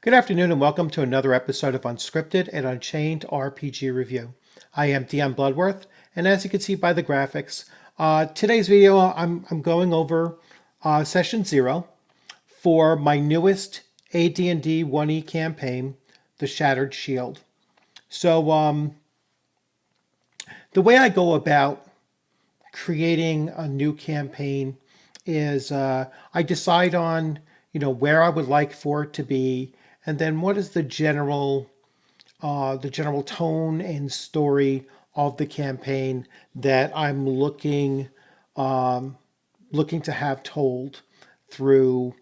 Good afternoon and welcome to another episode of Unscripted and Unchained RPG Review. I am DM Bloodworth, and as you can see by the graphics, today's video I'm going over Session 0 for my newest AD&D 1E campaign, The Shattered Shield. So the way I go about creating a new campaign is I decide on where I would like for it to be, and then what is the general tone and story of the campaign that I'm looking to have told through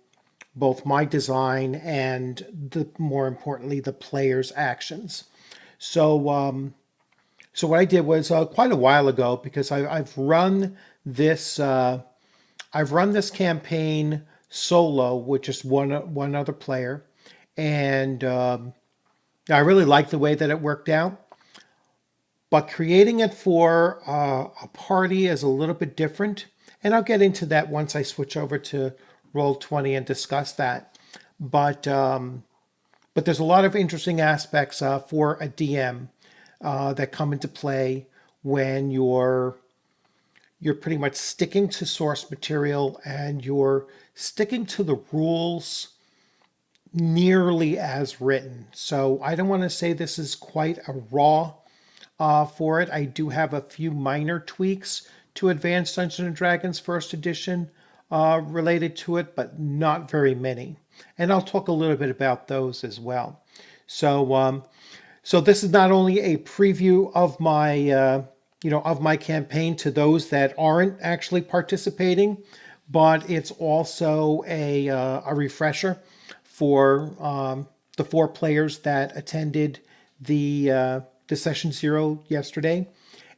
both my design and more importantly the player's actions. So what I did was quite a while ago, because I've run this campaign solo with just one other player, and I really like the way that it worked out. But creating it for a party is a little bit different, and I'll get into that once I switch over to Roll20 and discuss that. But there's a lot of interesting aspects for a DM that come into play when you're pretty much sticking to source material and you're sticking to the rules nearly as written. So I don't want to say this is quite a raw for it. I do have a few minor tweaks to Advanced Dungeons and Dragons First Edition related to it, but not very many. And I'll talk a little bit about those as well. So this is not only a preview of my campaign to those that aren't actually participating, but it's also a refresher for the 4 players that attended the Session 0 yesterday.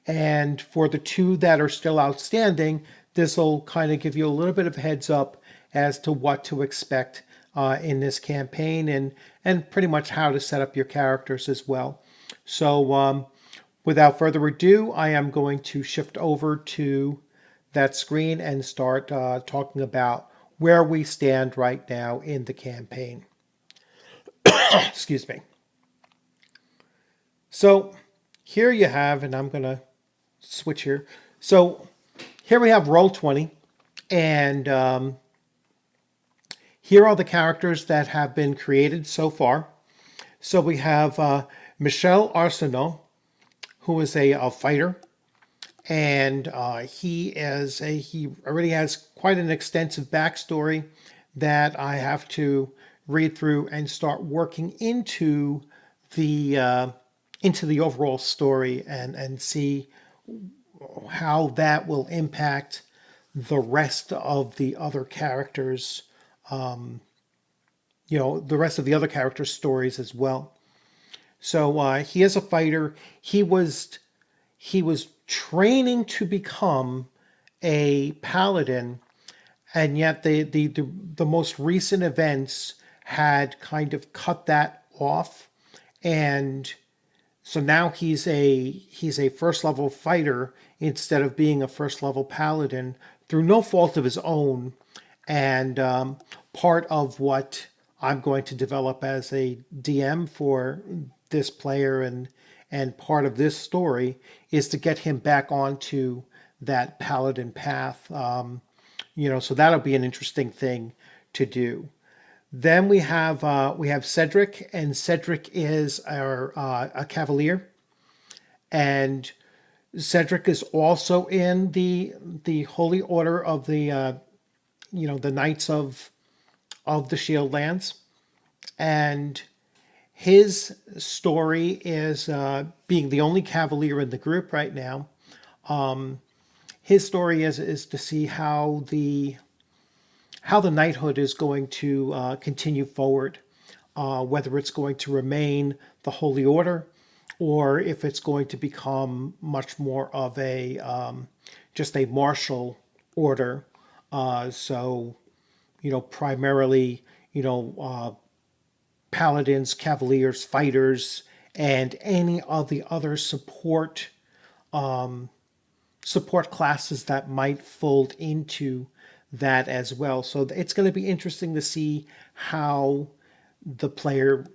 And for the 2 that are still outstanding, this will kind of give you a little bit of a heads up as to what to expect in this campaign, and pretty much how to set up your characters as well. So without further ado, I am going to shift over to that screen and start talking about where we stand right now in the campaign. Excuse me. So here you have, and I'm going to switch here. So here we have Roll20, and here are the characters that have been created so far. So we have Michel Arsenault, who is a fighter, and he already has quite an extensive backstory that I have to read through and start working into the overall story and see how that will impact the rest of the other characters, the rest of the other characters' stories as well. So he is a fighter. He was training to become a paladin, and yet the most recent events had kind of cut that off, and so now he's a first level fighter instead of being a first level paladin through no fault of his own. And part of what I'm going to develop as a DM for this player and part of this story is to get him back onto that paladin path. So that'll be an interesting thing to do. Then we have Cedric, and Cedric is a cavalier, and Cedric is also in the Holy Order of the the Knights of the Shieldlands, and his story is being the only cavalier in the group right now. His story is to see how the knighthood is going to continue forward, whether it's going to remain the Holy Order, or if it's going to become much more of just a martial order. So primarily, paladins, cavaliers, fighters, and any of the other support classes that might fold into that as well. So it's going to be interesting to see how the player,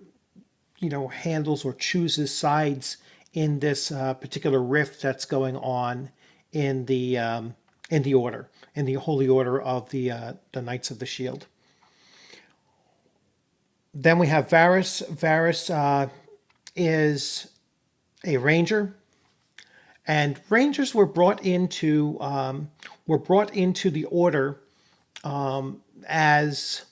handles or chooses sides in this particular rift that's going on in the order, in the holy order of the Knights of the Shield. Then we have Varys. Varys is a ranger, and rangers were brought into the order as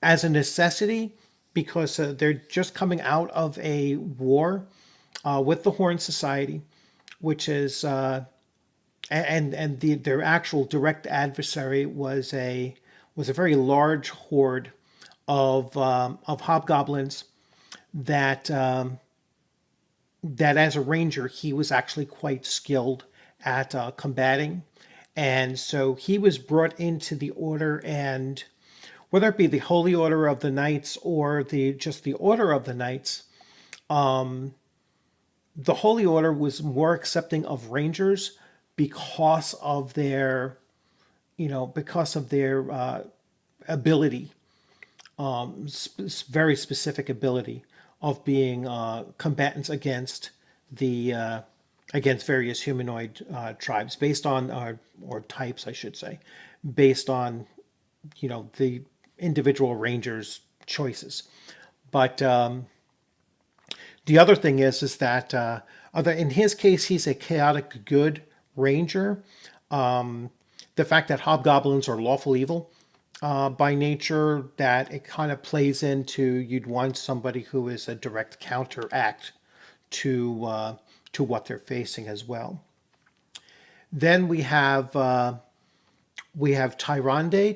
a necessity because they're just coming out of a war with the Horn Society, which is their actual direct adversary was a very large horde of hobgoblins that that as a ranger he was actually quite skilled at combating, and so he was brought into the order, and whether it be the Holy Order of the Knights or the Order of the Knights, the Holy Order was more accepting of rangers because of their ability, very specific ability of being combatants against various humanoid tribes based on or types, I should say, based on the individual rangers' choices. But the other thing is that in his case, he's a chaotic good ranger. The fact that hobgoblins are lawful evil by nature, that it kind of plays into you'd want somebody who is a direct counteract to what they're facing as well. Then we have Tyrande.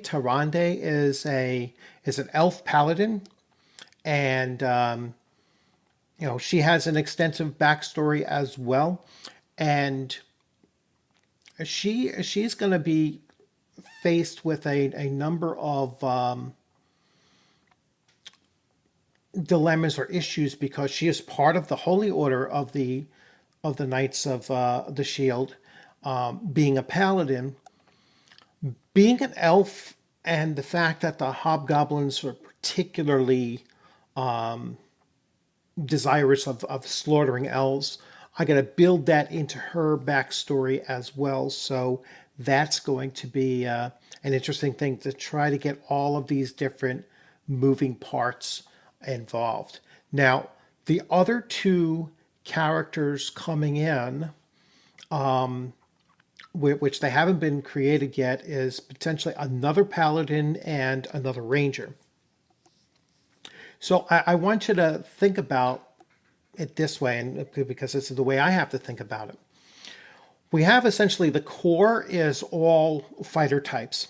Tyrande is an elf paladin, and she has an extensive backstory as well, and she's going to be faced with a number of dilemmas or issues because she is part of the Holy Order of the Knights of the Shield, being a paladin, being an elf, and the fact that the hobgoblins are particularly desirous of slaughtering elves. I got to build that into her backstory as well. So that's going to be an interesting thing to try to get all of these different moving parts involved. Now, the other two characters coming in, which they haven't been created yet, is potentially another paladin and another ranger. So I want you to think about it this way, and because this is the way I have to think about it. We have essentially the core is all fighter types: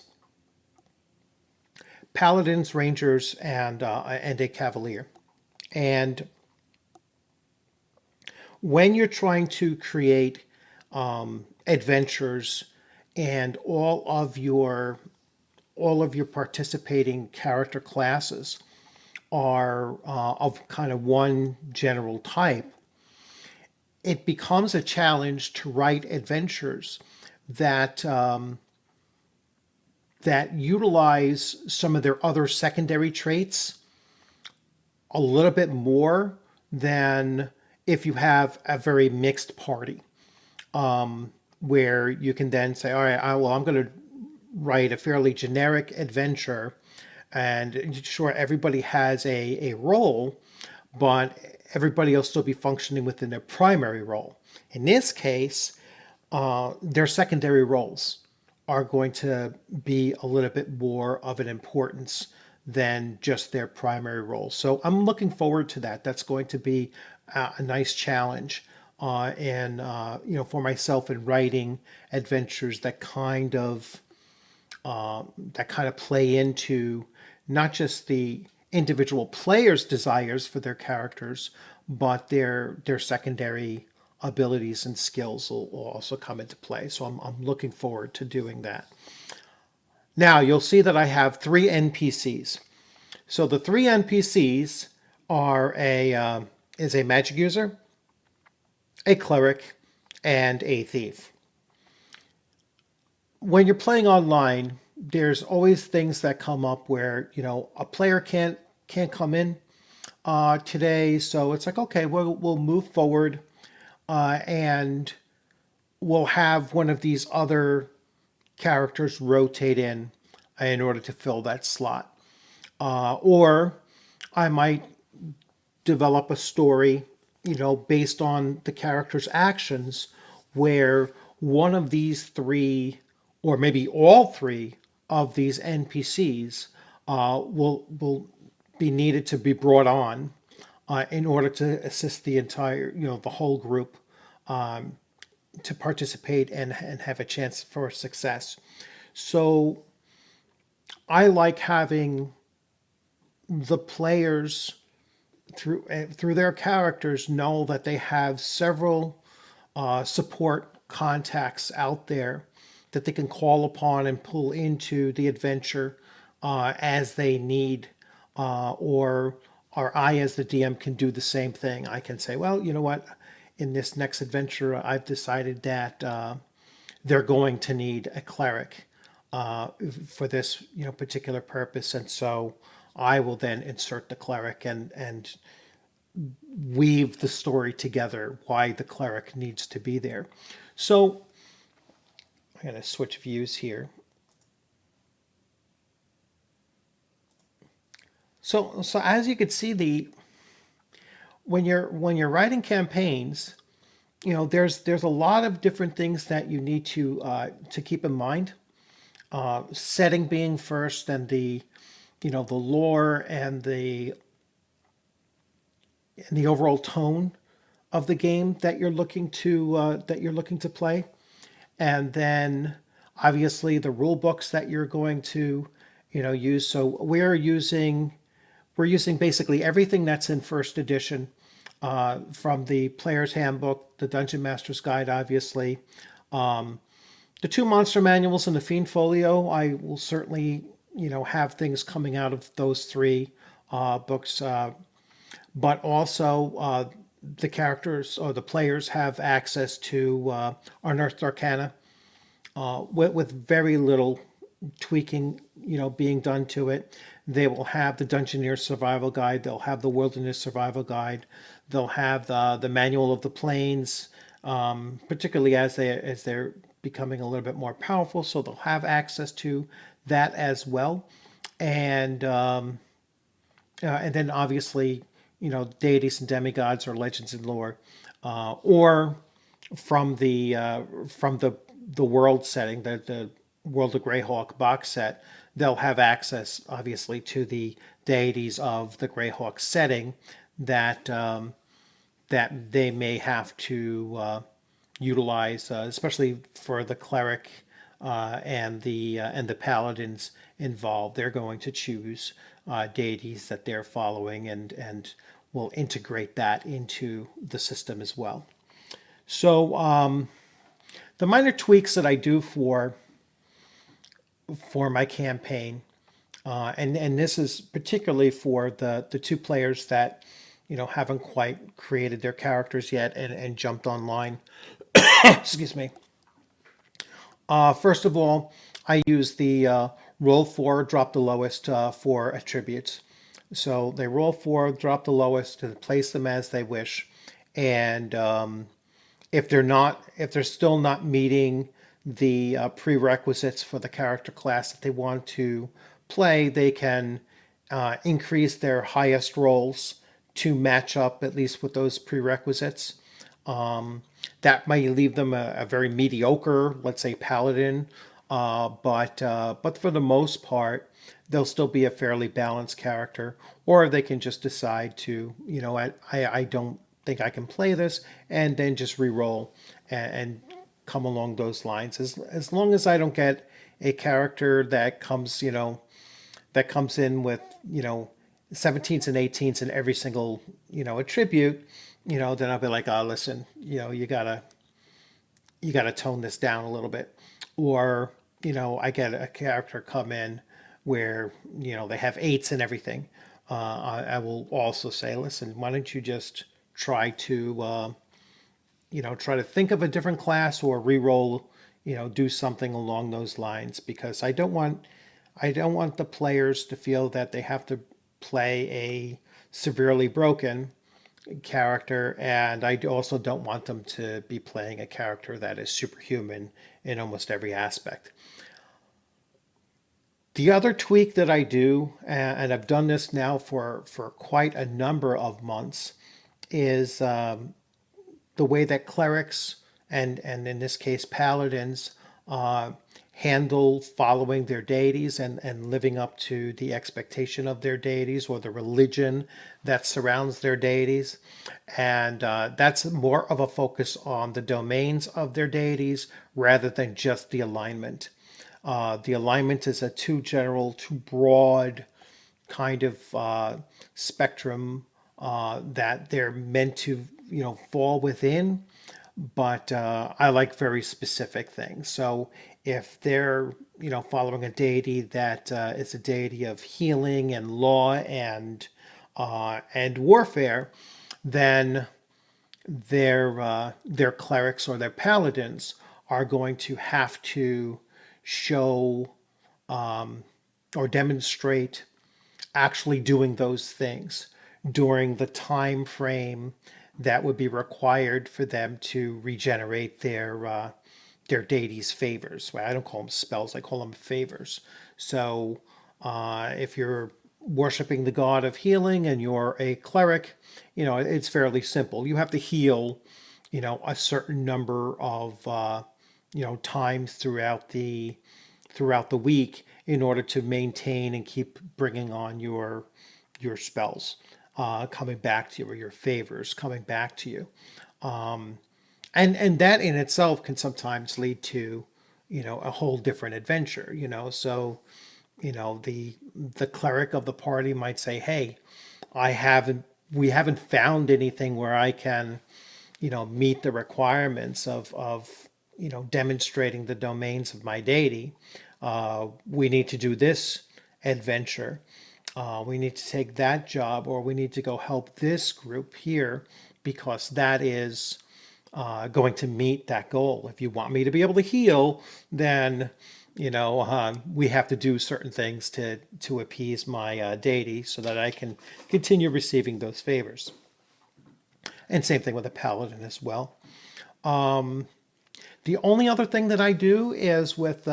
paladins, rangers, and a cavalier. And when you're trying to create adventures and all of your participating character classes are of kind of one general type, it becomes a challenge to write adventures that that utilize some of their other secondary traits a little bit more than if you have a very mixed party, where you can then say, all right, I'm going to write a fairly generic adventure, and sure, everybody has a role, but everybody will still be functioning within their primary role. In this case, their secondary roles are going to be a little bit more of an importance than just their primary role. So I'm looking forward to that. That's going to be a nice challenge, and for myself in writing adventures that kind of play into not just the individual players' desires for their characters, but their secondary abilities and skills will also come into play. So I'm looking forward to doing that. Now you'll see that I have 3 NPCs. So the 3 NPCs are a magic user, a cleric, and a thief. When you're playing online, there's always things that come up where, a player can't come in today. So it's like, okay, we'll move forward, and we'll have one of these other characters rotate in order to fill that slot. Or I might develop a story, based on the character's actions, where one of these three, or maybe all three of these NPCs, will be needed to be brought on in order to assist the entire, the whole group to participate and have a chance for success. So I like having the players through their characters know that they have several support contacts out there that they can call upon and pull into the adventure as they need, or I, as the DM, can do the same thing. I can say, well, you know what, in this next adventure, I've decided that they're going to need a cleric for this, particular purpose, and so I will then insert the cleric and weave the story together why the cleric needs to be there. So I'm going to switch views here. So as you can see, when you're writing campaigns, there's a lot of different things that you need to keep in mind. Setting being first, and the lore and the overall tone of the game that you're looking to play, and then obviously the rule books that you're going to use. So we're using basically everything that's in first edition, from the player's handbook, the dungeon master's guide, obviously, the two monster manuals, and the fiend folio. I will certainly have things coming out of those three books, but also the characters or the players have access to Unearthed Arcana, with very little tweaking, being done to it. They will have the Dungeoneer Survival Guide. They'll have the Wilderness Survival Guide. They'll have the Manual of the Plains, particularly as they're becoming a little bit more powerful. So they'll have access to that as well, and then obviously, deities and demigods, or legends and lore, or from the world setting, the World of Greyhawk box set. They'll have access, obviously, to the deities of the Greyhawk setting that that they may have to utilize, especially for the cleric and the paladins involved. They're going to choose deities that they're following, and will integrate that into the system as well. So the minor tweaks that I do for my campaign, and this is particularly for the two players that haven't quite created their characters yet and jumped online. Excuse me. First of all, I use the roll four, drop the lowest for attributes. So they roll four, drop the lowest, to place them as they wish, and if they're still not meeting the prerequisites for the character class that they want to play, they can increase their highest rolls to match up at least with those prerequisites. That might leave them a very mediocre, let's say, paladin, but for the most part, they'll still be a fairly balanced character. Or they can just decide to, I don't think I can play this, and then just re-roll and come along those lines. As long as I don't get a character that comes in with 17s and 18s in every single attribute, then I'll be like, oh, listen, you gotta tone this down a little bit. Or I get a character come in where they have 8s and everything. I will also say, listen, why don't you just try to try to think of a different class, or re-roll do something along those lines, because I don't want the players to feel that they have to play a severely broken character, and I also don't want them to be playing a character that is superhuman in almost every aspect. The other tweak that I do, and I've done this now for quite a number of months, is the way that clerics and in this case paladins uh, handle following their deities and living up to the expectation of their deities or the religion that surrounds their deities. And that's more of a focus on the domains of their deities rather than just the alignment. The alignment is a too general, too broad kind of spectrum that they're meant to, fall within. But I like very specific things. So if they're, following a deity that is a deity of healing and law and warfare, then their clerics or their paladins are going to have to show or demonstrate actually doing those things during the time frame that would be required for them to regenerate their deity's favors. Well, I don't call them spells; I call them favors. So, if you're worshiping the god of healing and you're a cleric, it's fairly simple. You have to heal, a certain number of times throughout the week in order to maintain and keep bringing on your spells coming back to you, or your favors coming back to you. And that in itself can sometimes lead to a whole different adventure. So the cleric of the party might say, hey, we haven't found anything where I can meet the requirements of demonstrating the domains of my deity. We need to do this adventure. We need to take that job, or we need to go help this group here because that is going to meet that goal. If you want me to be able to heal, then we have to do certain things to appease my deity so that I can continue receiving those favors. And same thing with a paladin as well. The only other thing that I do is with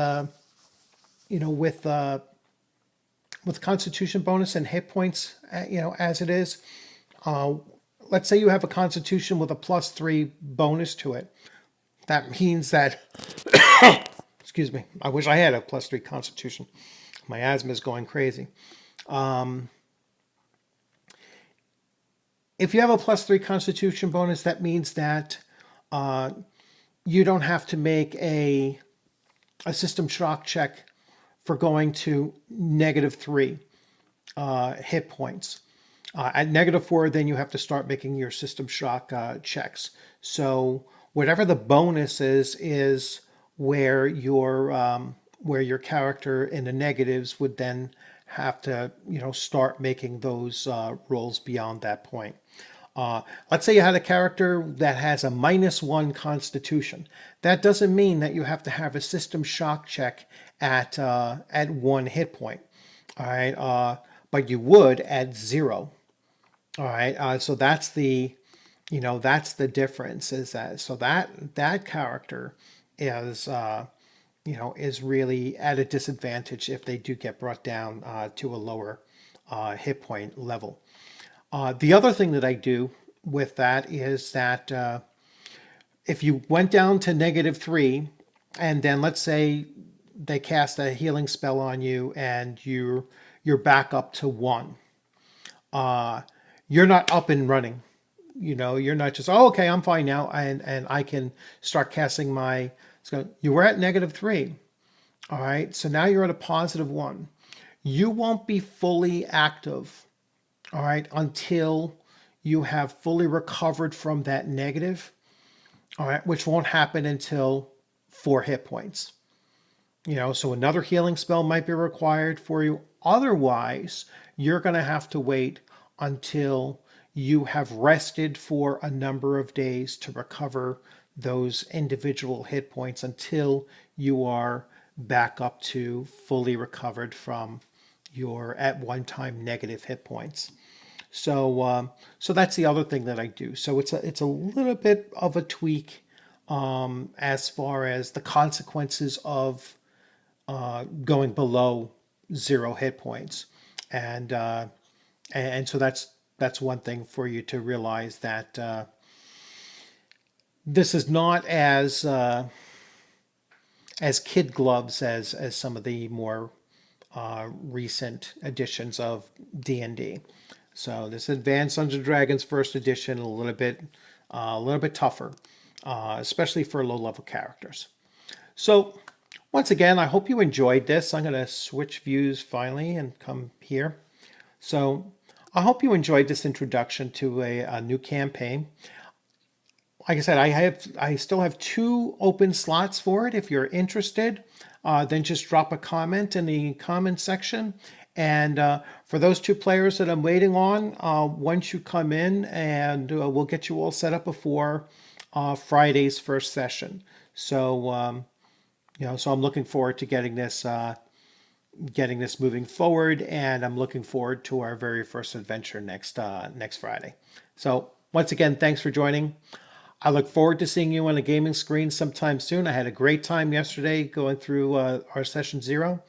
Constitution bonus and hit points, as it is. Let's say you have a Constitution with a +3 bonus to it. That means that, excuse me, I wish I had a +3 Constitution. My asthma is going crazy. If you have a +3 Constitution bonus, that means that you don't have to make a system shock check for going to -3 hit points. At -4, then you have to start making your system shock checks. So whatever the bonus is where your character in the negatives would then have to start making those rolls beyond that point. Let's say you had a character that has a -1 Constitution. That doesn't mean that you have to have a system shock check at 1 hit point. All right, but you would at 0. All right, so that's the difference. Is that so that character is is really at a disadvantage if they do get brought down to a lower hit point level. The other thing that I do with that is that if you went down to -3, and then let's say they cast a healing spell on you and you're back up to 1, you're not up and running. You're not just, oh, okay, I'm fine now, and I can start casting my. So you were at -3. All right, so now you're at a +1. You won't be fully active, all right, until you have fully recovered from that negative, all right, which won't happen until 4 hit points. So another healing spell might be required for you. Otherwise, you're going to have to wait until you have rested for a number of days to recover those individual hit points until you are back up to fully recovered from your at one time negative hit points. So that's the other thing that I do. So it's a little bit of a tweak as far as the consequences of going below 0 hit points, and and so that's one thing for you to realize, that this is not as kid gloves as some of the more recent editions of D&D. So this Advanced Dungeons and Dragons First Edition a little bit tougher, especially for low level characters. So once again, I hope you enjoyed this. I'm going to switch views finally and come here. So I hope you enjoyed this introduction to a new campaign. Like I said, I still have 2 open slots for it. If you're interested, then just drop a comment in the comment section. And for those 2 players that I'm waiting on, once you come in, and we'll get you all set up before Friday's first session. So so I'm looking forward to getting this moving forward, and I'm looking forward to our very first adventure next Friday. So once again, thanks for joining. I look forward to seeing you on a gaming screen sometime soon. I had a great time yesterday going through our session 0.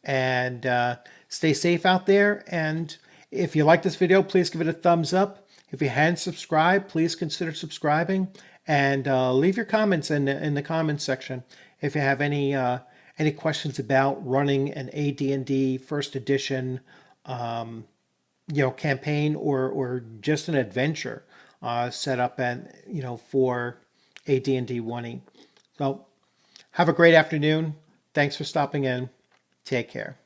And stay safe out there. And if you like this video, please give it a thumbs up. If you hadn't subscribed, please consider subscribing. And leave your comments in the comments section if you have any questions about running an AD&D First Edition campaign, or just an adventure set up for AD&D 1E. So have a great afternoon. Thanks for stopping in. Take care.